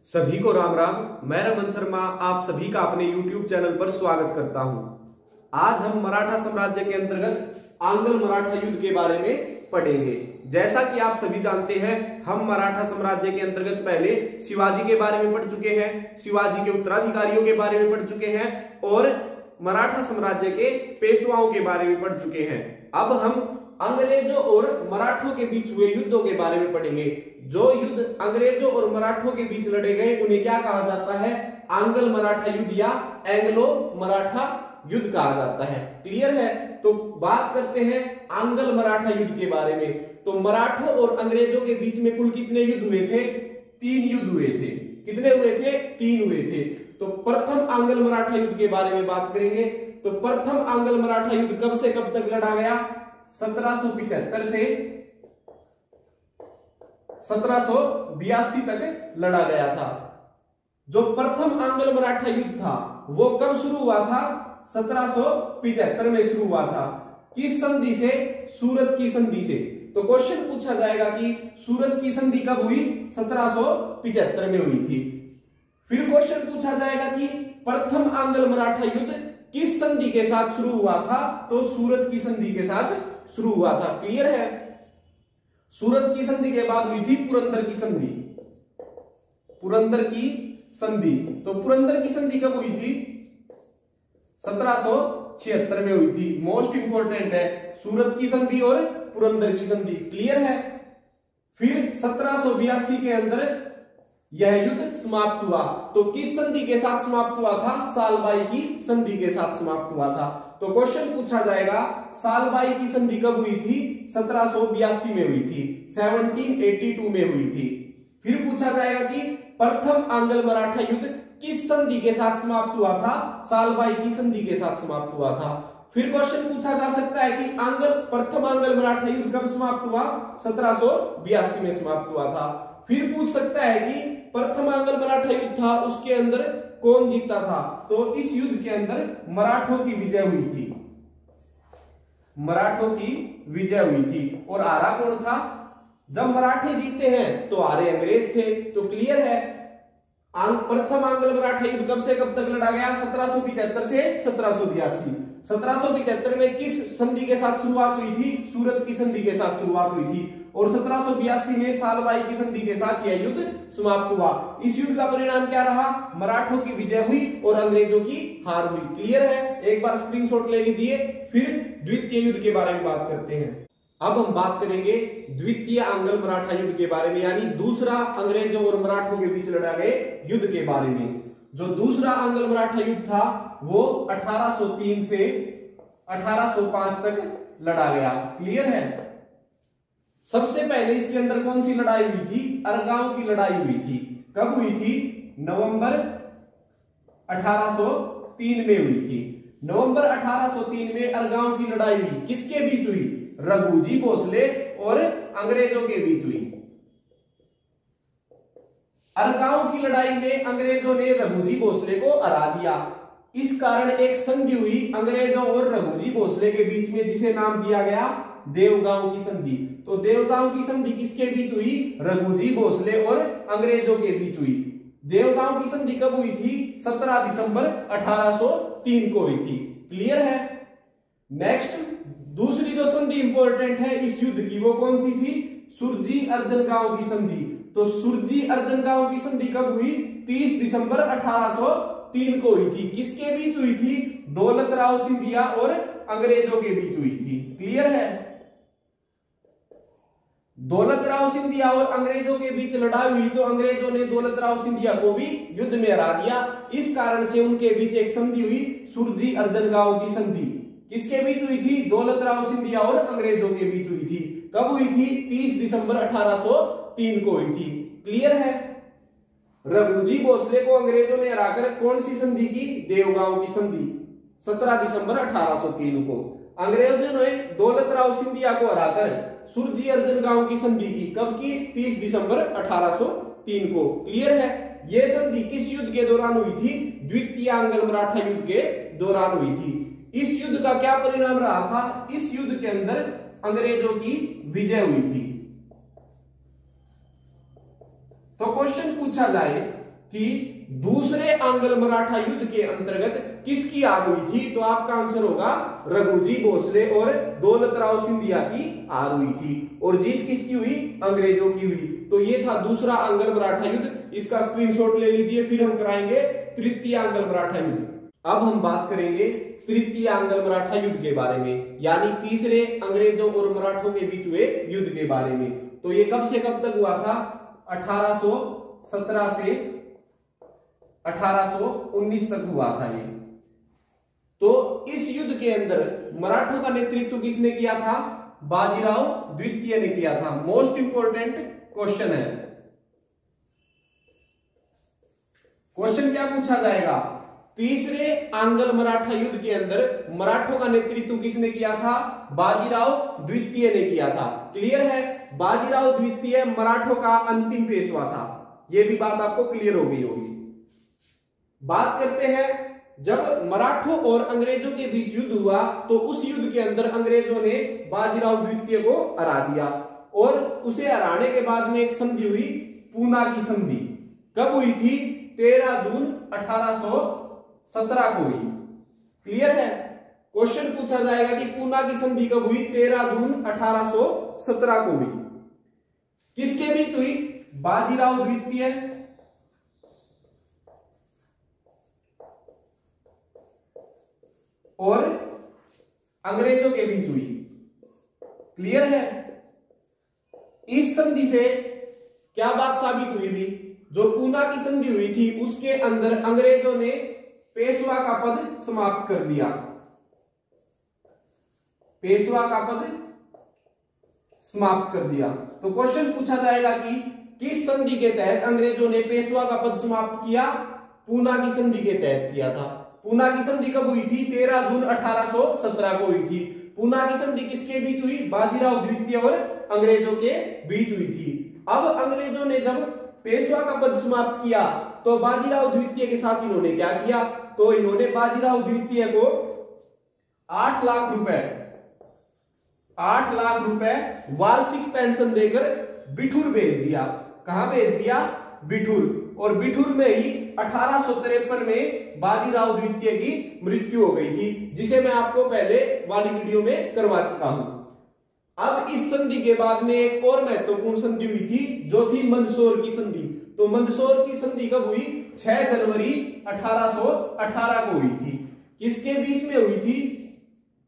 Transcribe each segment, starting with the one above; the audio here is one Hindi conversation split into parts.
सभी को राम राम। मैं रमन शर्मा आप सभी का अपने YouTube चैनल पर स्वागत करता हूं। आज हम मराठा साम्राज्य के अंतर्गत आंग्ल मराठा युद्ध के बारे में पढ़ेंगे। जैसा कि आप सभी जानते हैं, हम मराठा साम्राज्य के अंतर्गत पहले शिवाजी के बारे में पढ़ चुके हैं, शिवाजी के उत्तराधिकारियों के बारे में पढ़ चुके हैं और मराठा साम्राज्य के पेशवाओं के बारे में पढ़ चुके हैं। अब हम अंग्रेजों और मराठों के बीच हुए युद्धों के बारे में पढ़ेंगे। जो युद्ध अंग्रेजों और मराठों के बीच लड़े गए उन्हें क्या कहा जाता है? आंग्ल मराठा युद्ध या एंग्लो मराठा युद्ध कहा जाता है। क्लियर है? तो बात करते हैं आंग्ल मराठा युद्ध के बारे में। तो मराठों और अंग्रेजों के बीच में कुल कितने युद्ध हुए थे? 3 युद्ध हुए थे। कितने हुए थे? 3 हुए थे। तो प्रथम आंग्ल मराठा युद्ध के बारे में बात करेंगे। तो प्रथम आंग्ल मराठा युद्ध कब से कब तक लड़ा गया? 1775 से 1782 तक लड़ा गया था। जो प्रथम आंग्ल मराठा युद्ध था वो कब शुरू हुआ था? 1775 में शुरू हुआ था। किस संधि से? सूरत की संधि से। तो क्वेश्चन पूछा जाएगा कि सूरत की संधि कब हुई? 1775 में हुई थी। फिर क्वेश्चन पूछा जाएगा कि प्रथम आंग्ल मराठा युद्ध किस संधि के साथ शुरू हुआ था? तो सूरत की संधि के साथ शुरू हुआ था। क्लियर है? सूरत की संधि के बाद हुई थी पुरंदर की संधि। पुरंदर की संधि। तो पुरंदर की संधि कब हुई थी? 1776 में हुई थी। मोस्ट इंपोर्टेंट है सूरत की संधि और पुरंदर की संधि। क्लियर है? फिर 1782 के अंदर यह युद्ध समाप्त हुआ। तो किस संधि के साथ समाप्त हुआ था? सालबाई की संधि के साथ समाप्त हुआ था। तो क्वेश्चन पूछा जाएगा सालबाई की संधि कब हुई थी? 1782 में हुई थी। 1782 में हुई थी। फिर पूछा जाएगा कि प्रथम आंग्ल मराठा युद्ध किस संधि के साथ समाप्त हुआ था? सालबाई की संधि के साथ समाप्त हुआ था। फिर क्वेश्चन पूछा जा सकता है कि प्रथम आंग्ल मराठा युद्ध कब समाप्त हुआ? 1782 में समाप्त हुआ था। फिर पूछ सकता है कि प्रथम आंग्ल मराठा युद्ध था उसके अंदर कौन जीता था? तो इस युद्ध के अंदर मराठों की विजय हुई थी। मराठों की विजय हुई थी। और हारा कौन था? जब मराठे जीते हैं तो हारे अंग्रेज थे। तो क्लियर है? प्रथम आंग्ल मराठा युद्ध कब से कब तक लड़ा गया? 1775 से 1782। 1775 में किस संधि के साथ शुरुआत हुई थी? सूरत की संधि के साथ शुरुआत हुई थी। और 1782 में सालबाई की संधि के साथ यह युद्ध समाप्त हुआ। इस युद्ध का परिणाम क्या रहा? मराठों की विजय हुई और अंग्रेजों की हार हुई। क्लियर है? एक बार स्क्रीनशॉट ले लीजिए। फिर द्वितीय युद्ध के बारे में बात करते हैं। अब हम बात करेंगे द्वितीय आंग्ल मराठा युद्ध के बारे में, यानी दूसरा अंग्रेजों और मराठों के बीच लड़ा गए युद्ध के बारे में। जो दूसरा आंग्ल मराठा युद्ध था वो 1803 से 1805 तक लड़ा गया। क्लियर है? सबसे पहले इसके अंदर कौन सी लड़ाई हुई थी? अरगांव की लड़ाई हुई थी। कब हुई थी? नवंबर 1803 में हुई थी। नवंबर 1803 में अरगांव की लड़ाई हुई। किसके बीच हुई? रघुजी भोसले और अंग्रेजों के बीच हुई। अरगांव की लड़ाई में अंग्रेजों ने रघुजी भोसले को हरा दिया। इस कारण एक संधि हुई अंग्रेजों और रघुजी भोसले के बीच में, जिसे नाम दिया गया देवगांव की संधि। तो देवगांव की संधि किसके बीच हुई? रघुजी भोसले और अंग्रेजों के बीच हुई। देवगांव की संधि कब हुई थी? 17 दिसंबर 1803 को हुई थी। क्लियर है? नेक्स्ट दूसरी जो संधि इंपॉर्टेंट है इस युद्ध की वो कौन सी थी? सुरजी अर्जन गांव की संधि। तो सुरजी अर्जन गांव की संधि कब हुई? 30 दिसंबर 1803 को हुई थी। किसके बीच हुई थी? दौलत राव सिंधिया और अंग्रेजों के बीच हुई थी। क्लियर है? दौलत राव सिंधिया और अंग्रेजों के बीच लड़ाई हुई तो अंग्रेजों ने दौलत राव सिंधिया को भी युद्ध में हरा दिया। इस कारण से उनके बीच एक संधि हुई, सुरजी अर्जन गांव की संधि। किसके बीच हुई थी? दौलत राव सिंधिया और अंग्रेजों के बीच हुई थी। कब हुई थी? 30 दिसंबर 1803 को हुई थी। क्लियर है? रघुजी भोसले को अंग्रेजों ने हराकर कौन सी संधि की? देवगांव की संधि। 17 दिसंबर 1803 को। अंग्रेजों ने दौलत राव सिंधिया को हराकर सुरजी अर्जन गांव की संधि की। कब की? 30 दिसंबर 1803 को। क्लियर है? यह संधि किस युद्ध के दौरान हुई थी? द्वितीय आंग्ल मराठा युद्ध के दौरान हुई थी। इस युद्ध का क्या परिणाम रहा था? इस युद्ध के अंदर अंग्रेजों की विजय हुई थी। तो क्वेश्चन पूछा जाए कि दूसरे आंग्ल मराठा युद्ध के अंतर्गत किसकी हार हुई थी, तो आपका आंसर होगा रघुजी भोसले और दौलतराव सिंधिया की हार हुई थी। और जीत किसकी हुई, अंग्रेजों की हुई। तो ये था दूसरा आंग्ल मराठा युद्ध, इसका स्क्रीनशॉट ले लीजिए। फिर हम कराएंगे तृतीय आंग्ल मराठा युद्ध। अब हम बात करेंगे तृतीय आंग्ल मराठा युद्ध के बारे में, यानी तीसरे अंग्रेजों और मराठों के बीच हुए युद्ध के बारे में। तो ये कब से कब तक हुआ था, 1817 से 1819 तक हुआ था ये। तो इस युद्ध के अंदर मराठों का नेतृत्व किसने किया था, बाजीराव द्वितीय ने किया था। मोस्ट इंपोर्टेंट क्वेश्चन है। क्वेश्चन क्या पूछा जाएगा, तीसरे आंग्ल मराठा युद्ध के अंदर मराठों का नेतृत्व किसने किया था, बाजीराव द्वितीय ने किया था। क्लियर है, बाजीराव द्वितीय मराठों का अंतिम पेशवा था। यह भी बात आपको क्लियर हो गई होगी। बात करते हैं, जब मराठों और अंग्रेजों के बीच युद्ध हुआ तो उस युद्ध के अंदर अंग्रेजों ने बाजीराव द्वितीय को हरा दिया और उसे हराने के बाद में एक संधि हुई, पूना की संधि। कब हुई थी, 13 जून 1817 को हुई। क्लियर है, क्वेश्चन पूछा जाएगा कि पूना की संधि कब हुई, 13 जून 1817 को हुई। किसके बीच हुई, बाजीराव द्वितीय और अंग्रेजों के बीच हुई। क्लियर है, इस संधि से क्या बात साबित हुई भी, जो पूना की संधि हुई थी उसके अंदर अंग्रेजों ने पेशवा का पद समाप्त कर दिया। पेशवा का पद समाप्त कर दिया। तो क्वेश्चन पूछा जाएगा कि किस संधि के तहत अंग्रेजों ने पेशवा का पद समाप्त किया, पूना की संधि के तहत किया था। पूना की संधि कब हुई थी, 13 जून 1817 को हुई थी। पूना की संधि किसके बीच हुई, बाजीराव द्वितीय और अंग्रेजों के बीच हुई थी। अब अंग्रेजों ने जब पेशवा का पद समाप्त किया तो बाजीराव द्वितीय के साथ इन्होंने क्या किया, तो इन्होंने बाजीराव द्वितीय को 8 लाख रुपए वार्षिक पेंशन देकर बिठूर भेज दिया। कहां भेज दिया, बिठूर। और बिठूर में ही 1853 में बाजीराव द्वितीय की मृत्यु हो गई थी, जिसे मैं आपको पहले वाली वीडियो में करवा चुका हूं। अब इस संधि के बाद में एक और महत्वपूर्ण संधि हुई थी, जो थी मंदसौर की संधि। तो मंदसौर की संधि कब हुई, 6 जनवरी 1818 को हुई थी। किसके बीच में हुई थी,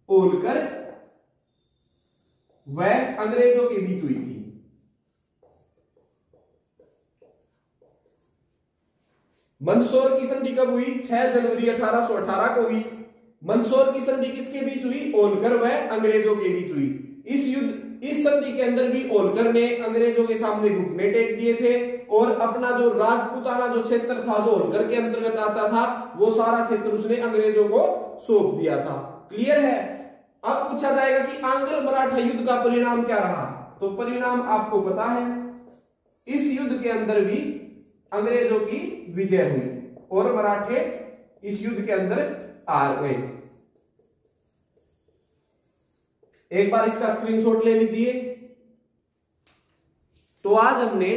होलकर व अंग्रेजों के बीच हुई थी। मंदसौर की संधि कब हुई, 6 जनवरी 1818 को हुई। मंदसौर की संधि किसके बीच हुई, होलकर व अंग्रेजों के बीच हुई। इस संधि के अंदर भी होलकर ने अंग्रेजों के सामने घुटने टेक दिए थे और अपना जो राजपूताना जो क्षेत्र था, जो होलकर के अंतर्गत आता था, वो सारा क्षेत्र उसने अंग्रेजों को सौंप दिया था। क्लियर है। अब पूछा जाएगा कि आंग्ल मराठा युद्ध का परिणाम क्या रहा, तो परिणाम आपको पता है, इस युद्ध के अंदर भी अंग्रेजों की विजय हुई और मराठे इस युद्ध के अंदर हार गए। एक बार इसका स्क्रीनशॉट ले लीजिए। तो आज हमने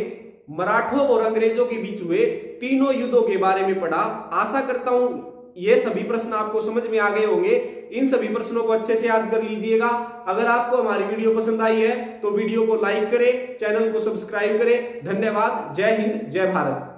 मराठों और अंग्रेजों के बीच हुए तीनों युद्धों के बारे में पढ़ा। आशा करता हूं ये सभी प्रश्न आपको समझ में आ गए होंगे। इन सभी प्रश्नों को अच्छे से याद कर लीजिएगा। अगर आपको हमारी वीडियो पसंद आई है तो वीडियो को लाइक करें, चैनल को सब्सक्राइब करें। धन्यवाद। जय हिंद, जय भारत।